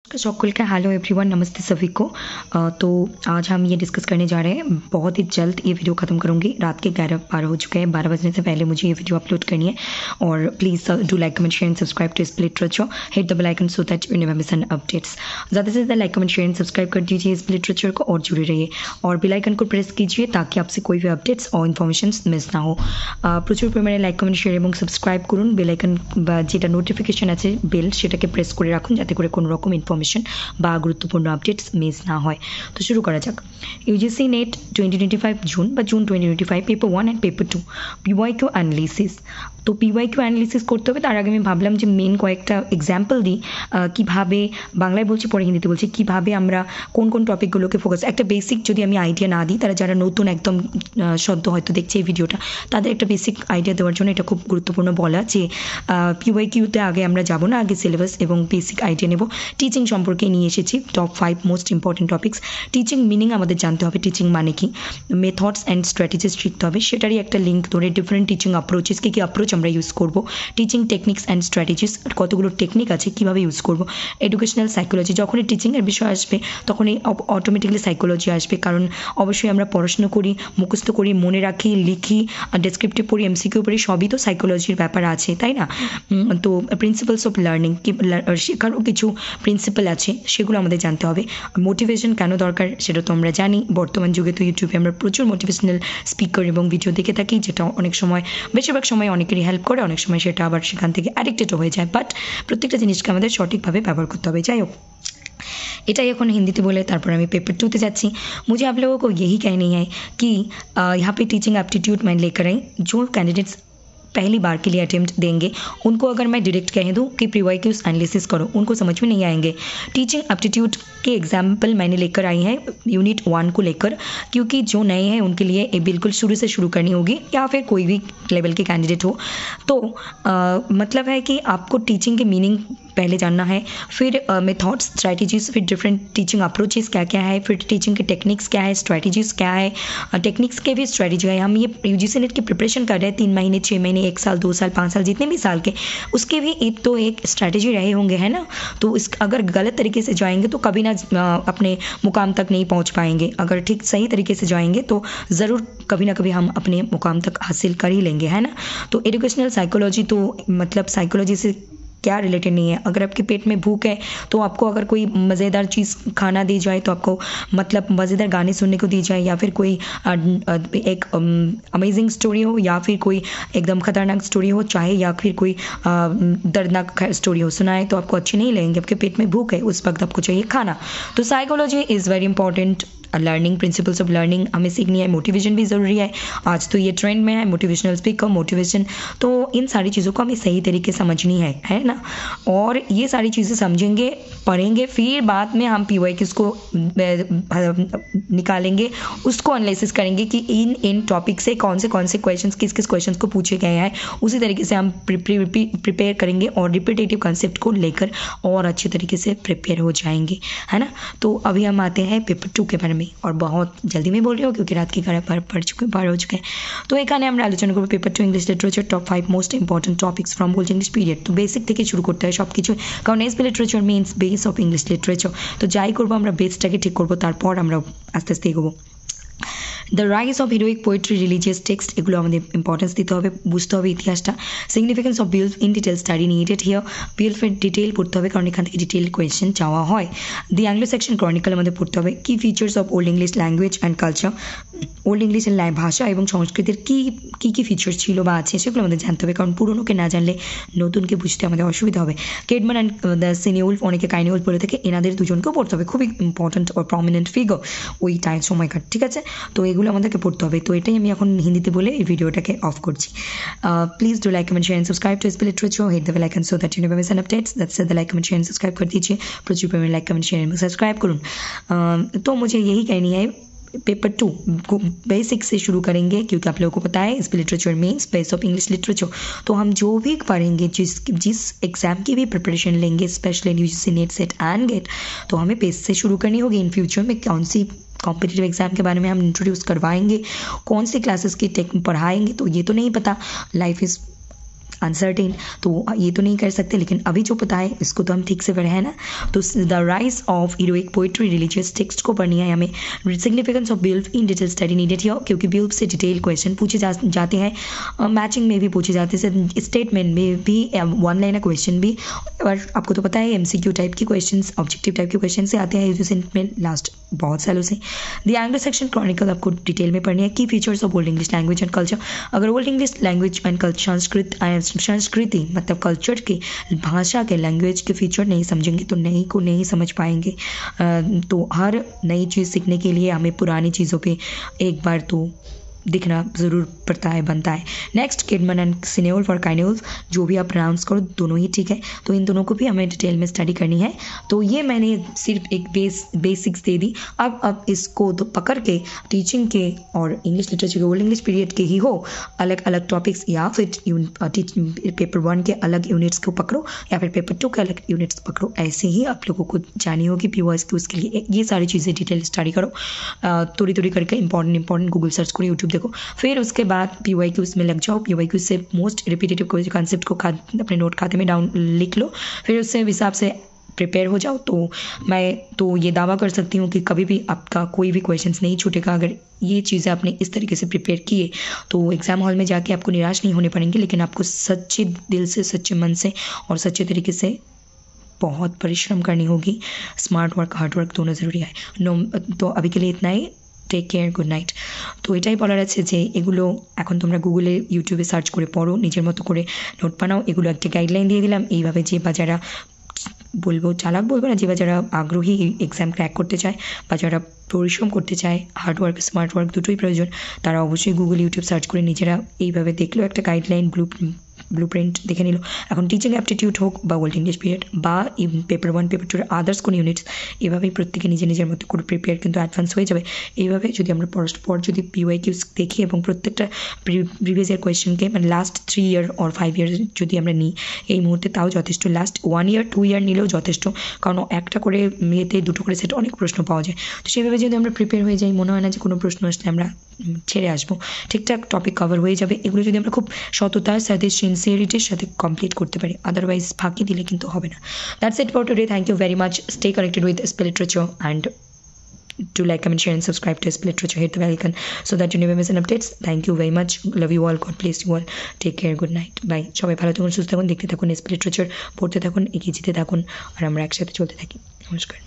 সকলকে hello everyone, नमस्ते सभी को। तो आज हम ये डिस्कस करने जा रहे हैं। बहुत ही जल्द ये वीडियो ख़त्म करूँगी। रात के 11-12 हो चुके हैं। 12 बजने से पहले मुझे ये वीडियो अपलोड करनी है। और please do like comment share and subscribe to split literature. Hit the bell icon so that you never miss an updates. ज़्यादा से ज़्यादा like comment share and subscribe कर दीजिए स्प्लिट लिटरेचर को और जुड़े रहिए और बेल आइकन को प्रेस कीजिए ताकि आपसे कोई भी अपडेट्स और इनफरमेशन मिस ना हो। প্রচুর পরিমাণে লাইক কমেন্ট শেয়ার এবং সাবস্ক্রাইব করুন। বেল আইকন বা যেটা নোটিফিকেশন আছে বেল সেটাকে প্রেস করে রাখুন যাতে করে কোনো রকম ইনফরমেশন বা গুরুত্বপূর্ণ আপডেটস মিস না হয়। তো শুরু করা যাক। ইউজিসি নেট 2025 জুন বা June 2025 paper 1 and paper 2 PYQ analysis. তো পিওয়াইকিউ অ্যানালিসিস করতে হবে তার আগে আমি ভাবলাম যে মেন কয়েকটা এক্সাম্পল দিই কীভাবে, বাংলায় বলছি পরে হিন্দিতে বলছি, কীভাবে আমরা কোন কোন টপিকগুলোকে ফোকাস, একটা বেসিক যদি আমি আইডিয়া না দিই তারা যারা নতুন একদম সদ্য হয়তো দেখছে এই ভিডিওটা তাদের একটা বেসিক আইডিয়া দেওয়ার জন্য এটা খুব গুরুত্বপূর্ণ বলা যে পিওয়াইকিউতে আগে আমরা যাব না, আগে সিলেবাস এবং বেসিক আইডিয়া নেব। টিচিং সম্পর্কে নিয়ে এসেছি top 5 most important topics. Teaching meaning আমাদের জানতে হবে, টিচিং মানে কি, মেথডস অ্যান্ড স্ট্র্যাটেজিস শিখতে হবে, সেটারই একটা লিঙ্ক ধরে ডিফারেন্ট টিচিং অ্যাপ্রোচেস, কী কী অ্যাপ্রোচ আমরা ইউজ করব, টিচিং টেকনিক্স অ্যান্ড স্ট্র্যাটেজিস, কতগুলো টেকনিক আছে কীভাবে ইউজ করব, এডুকেশনাল সাইকোলজি, যখনই টিচিংয়ের বিষয় আসবে তখনই অটোমেটিকলি সাইকোলজি আসবে, কারণ অবশ্যই আমরা পড়াশুনো করি, মুখস্থ করি, মনে রাখি, লিখি, ডেসক্রিপটিভ পড়ি, এমসিকিউ পড়ি, সবই তো সাইকোলজির ব্যাপার আছে, তাই না? তো প্রিন্সিপালস অফ লার্নিং, শেখারও কিছু প্রিন্সিপাল আছে সেগুলো আমাদের জানতে হবে। মোটিভেশন কেন দরকার সেটা তো আমরা জানি। বর্তমান যুগে তো ইউটিউবে আমরা প্রচুর মোটিভেশনাল স্পিকার এবং ভিডিও দেখে থাকি, যেটা অনেক সময়, বেশিরভাগ সময় অনেকেরই হেল্প করে, অনেক সময় সেটা আবার সেখান থেকে অ্যাডিক্টেডও হয়ে যায়। বাট প্রত্যেকটা জিনিসকে আমাদের সঠিকভাবে ব্যবহার করতে হবে। যাই হোক, এটাই এখন হিন্দিতে বলে তারপর আমি পেपर 2 তে যাচ্ছি। मुझे आप लोगों को यही कहनी है कि यहाँ पे टीचिंग एप्टीट्यूड मैं लेकर आई। जो कैंडिडेट्स पहली बार के लिए अटेम्प्ट देंगे उनको अगर मैं डायरेक्ट कह दूँ कि प्रीवाइक्यूज एनालिसिस करो, उनको समझ में नहीं आएंगे। टीचिंग एप्टीट्यूड के एग्जाम्पल मैंने लेकर आई है यूनिट 1 को लेकर, क्योंकि जो नए हैं उनके लिए ये बिल्कुल शुरू से शुरू करनी होगी या फिर कोई भी लेवल के कैंडिडेट हो। तो मतलब है कि आपको टीचिंग के मीनिंग पहले जानना है, फिर मेथड्स, स्ट्रैटेजीज, फिर डिफरेंट टीचिंग अप्रोचेस क्या क्या है, फिर टीचिंग के टेक्निक्स क्या है, स्ट्रैटेजीज क्या है, टेक्निक्स के भी स्ट्रैटेजी है। हम ये यूजीसी नेट की प्रिपरेशन कर रहे हैं 3 महीने, 6 महीने, 1 साल, 2 साल, 5 साल, जितने भी साल के, उसके भी एक स्ट्रैटेजी रहे होंगे, है ना? तो अगर गलत तरीके से जाएंगे तो कभी ना अपने मुकाम तक नहीं पहुंच पाएंगे। अगर ठीक सही तरीके से जाएंगे तो ज़रूर कभी ना कभी हम अपने मुकाम तक हासिल कर ही लेंगे, है ना? तो एजुकेशनल साइकोलॉजी तो मतलब साइकोलॉजी से क्या रिलेटेड नहीं है। अगर आपके पेट में भूख है तो आपको अगर कोई मज़ेदार चीज़ खाना दी जाए तो आपको मतलब मज़ेदार गाने सुनने को दी जाए, या फिर कोई एक अमेजिंग स्टोरी हो, या फिर कोई एकदम ख़तरनाक स्टोरी हो, चाहे या फिर कोई दर्दनाक स्टोरी हो, सुनाए तो आपको अच्छी नहीं लगेंगे। आपके पेट में भूख है उस वक्त आपको चाहिए खाना। तो psychology is very important. Learning, principles of learning हमें सीखनी है। मोटिवेशन भी ज़रूरी है, आज तो ये ट्रेंड में है मोटिवेशनल स्पीकर, मोटिवेशन। तो इन सारी चीज़ों को हमें सही तरीके से समझनी है ना? और ये सारी चीज़ें समझेंगे, पढ़ेंगे, फिर बाद में हम PYQs को निकालेंगे, उसको एनालिसिस करेंगे कि इन टॉपिक से कौन से क्वेश्चंस, किस किस क्वेश्चंस को पूछे गए हैं। उसी तरीके से हम प्रिपेयर करेंगे और रिपीटेटिव कंसेप्ट को लेकर और अच्छे तरीके से प्रिपेयर हो जाएंगे, है ना? तो अभी हम आते हैं पेपर 2 के बारे में, और बहुत जल्दी में बोल रही हूँ क्योंकि रात के 12 हो चुके हैं। तो এখানে আমরা আলোচনা করব paper 2 English literature top 5 most important topics from old English period. তো বেসিক থেকে শুরু করতে হয় সব কিছু, কারণ SB literature means base of English literature. তো যাই করবো আমরা বেসটাকে ঠিক করবো, তারপর আমরা আস্তে আস্তে এগোবো। The rise of heroic poetry, religious text, এগুলো আমাদের ইম্পর্টেন্স দিতে হবে, বুঝতে হবে ইতিহাসটা। Significance of belief in detail study needed here. বিলফের ডিটেল পড়তে হবে কারণ এখান থেকে ডিটেল কোয়েশ্চেন চাওয়া হয়। দি অ্যাংলো সেকশন ক্রনিকল আমাদের পড়তে হবে। কি features of old English language and culture, old ইংলিশের ভাষা এবং সংস্কৃতির কী ফিচার্স ছিল বা আছে সেগুলো আমাদের জানতে হবে, কারণ পুরনোকে না জানলে নতুনকে বুঝতে আমাদের অসুবিধা হবে। কেডমান অ্যান্ড দ্য সিনিউলফ, অনেকে কাইনিউলফ বলে থাকে, এনাদের দুজনকেও পড়তে হবে, খুবই ইম্পর্টেন্ট ও প্রমিনেন্ট ফিগার ওই টাইম সময়কার, ঠিক আছে? তো এগুলো আমাদেরকে পড়তে হবে। তো এটাই আমি এখন হিন্দিতে বলে এই ভিডিওটাকে অফ করছি। Please do like comment share and subscribe to spell literature, hit the bell icon so that you never miss an updates. That's the like comment share and subscribe कर दीजिए, प्रचुर परिमाण like comment share and subscribe करूँ। तो मुझे यही कहनी है, पेपर 2 को बेसिक से शुरू करेंगे क्योंकि आप लोगों को पता है इस literature means base of English literature. तो हम जो भी पढ़ेंगे, जिस एग्ज़ाम की भी प्रिपरेशन लेंगे, specially UGC NET, SET and GATE, तो हमें बेस से शुरू करनी होगी। इन फ्यूचर में कौन सी कॉम्पिटिटिव एग्जाम के बारे में हम इंट्रोड्यूस करवाएंगे, कौन सी क्लासेस की टेक पढ़ाएंगे, तो ये तो नहीं पता। लाइफ इज़ अनसर्टेन, तो ये तो नहीं कर सकते, लेकिन अभी जो पता है इसको तो हम ठीक से पढ़े हैं ना। तो the rise of heroic poetry religious text को पढ़नी है हमें। Significance of belief in detail study needed here, क्योंकि बिल्व से डिटेल क्वेश्चन पूछे जाते हैं, मैचिंग में भी पूछे जाते हैं, स्टेटमेंट में भी, वन लाइनर क्वेश्चन भी, और आपको तो पता है एमसीक्यू टाइप की क्वेश्चंस, ऑब्जेक्टिव टाइप के क्वेश्चन से आते हैं रिसेंट में लास्ट बहुत सालों से। द एंग्लो सेक्शन क्रॉनिकल आपको डिटेल में पढ़नी है। की features of old English language and culture, अगर ओल्ड इंग्लिश लैंग्वेज एंड संस्कृति मतलब कल्चर के, भाषा के, लैंग्वेज के फीचर नहीं समझेंगे तो नई को नहीं समझ पाएंगे। तो हर नई चीज़ सीखने के लिए हमें पुरानी चीज़ों पे एक बार तो दिखना ज़रूर पड़ता है, बनता है। नेक्स्ट किडमन एंड सिनेओल फॉर काइनेउल्स, जो भी आप प्रोनाउंस करो दोनों ही ठीक है, तो इन दोनों को भी हमें डिटेल में स्टडी करनी है। तो ये मैंने सिर्फ एक बेसिक्स दे दी। अब इसको तो पकड़ के टीचिंग के और इंग्लिश लिटरेचर के ओल्ड इंग्लिश पीरियड के ही हो अलग अलग टॉपिक्स, या फिर पेपर 1 के अलग यूनिट्स को पकड़ो, या फिर पेपर 2 के अलग यूनिट्स पकड़ो, ऐसे ही आप लोगों को जानी होगी पीओएस की। उसके लिए ये सारी चीज़ें डिटेल स्टडी करो, थोड़ी थोड़ी करके इंपॉर्टेंट गूगल सर्च करो, यूट्यूब देखो, फिर उसके बाद पीवाईक्यूज में लग जाओ। पीवाईक्यूज से मोस्ट रिपीटेटिव कॉन्सेप्ट को अपने नोट खाते में डाउन लिख लो, फिर उससे हिसाब से प्रिपेयर हो जाओ। तो मैं तो ये दावा कर सकती हूँ कि कभी भी आपका कोई भी क्वेश्चंस नहीं छूटेगा अगर ये चीज़ें आपने इस तरीके से प्रिपेयर किए। तो एग्ज़ाम हॉल में जाके आपको निराश नहीं होने पड़ेंगे, लेकिन आपको सच्चे दिल से, सच्चे मन से और सच्चे तरीके से बहुत परिश्रम करनी होगी। स्मार्ट वर्क, हार्ड वर्क दोनों ज़रूरी है। तो अभी के लिए इतना ही। Take care, good night. তো এটাই বলার আছে যে এগুলো এখন তোমরা গুগলে, ইউটিউবে সার্চ করে পড়ো, নিজের মতো করে নোট বানাও। এগুলো একটা গাইডলাইন দিয়ে দিলাম, এইভাবে যে বা যারা বলবো চালাক বলবো না, যে বা যারা আগ্রহী এক্সাম ক্র্যাক করতে চায় বা যারা পরিশ্রম করতে চায়, হার্ড ওয়ার্ক স্মার্ট ওয়ার্ক দুটোই প্রয়োজন, তারা অবশ্যই গুগল ইউটিউব সার্চ করে নিজেরা এইভাবে দেখলো, একটা গাইডলাইন ব্লুপ্রিন্ট দেখে নিল। এখন টিচিং অ্যাপটিটিউড হোক বা ওল্ড ইংলিশ পিরিয়ড বা পেপার 1 পেপার 2 আদার্স কোনো ইউনিটস, এভাবেই প্রত্যেকে নিজের মতো করে প্রিপেয়ার কিন্তু অ্যাডভান্স হয়ে যাবে। এইভাবে যদি আমরা পর যদি পিওয়াইকিউস দেখি এবং প্রত্যেকটা প্রিভিয়াস ইয়ার কোয়েশ্চেনকে মানে লাস্ট 3 ইয়ার অর 5 ইয়ার যদি আমরা নিই এই মুহূর্তে, তাও যথেষ্ট। লাস্ট 1 ইয়ার 2 ইয়ার নিলেও যথেষ্ট, কারণ একটা করে মেয়েতে দুটো করে সেট অনেক প্রশ্ন পাওয়া যায়। তো সেভাবে যদি আমরা প্রিপেয়ার হয়ে যাই, মনে হয় না যে কোনো প্রশ্ন আসলে আমরা ছেড়ে আসবো, ঠিকঠাক টপিক কভার হয়ে যাবে। এগুলো যদি আমরা খুব সততার সাথে, সিনসিয়ারিটির সাথে কমপ্লিট করতে পারি, আদারওয়াইজ ফাঁকি দিলে কিন্তু হবে না। That's it for today. Thank you very much. Stay connected with SP literature and do like, comment, share and subscribe to SP Literature. Hit the bell icon so that you never miss an updates. Thank you very much. Love you all. God bless you all. Take care. Good night. Bye. সবাই ভালো থাকুন, সুস্থ থাকুন, দেখতে থাকুন SP Literature, পড়তে থাকুন, এগিয়ে যেতে থাকুন, আর আমরা একসাথে চলতে থাকি। নমস্কার।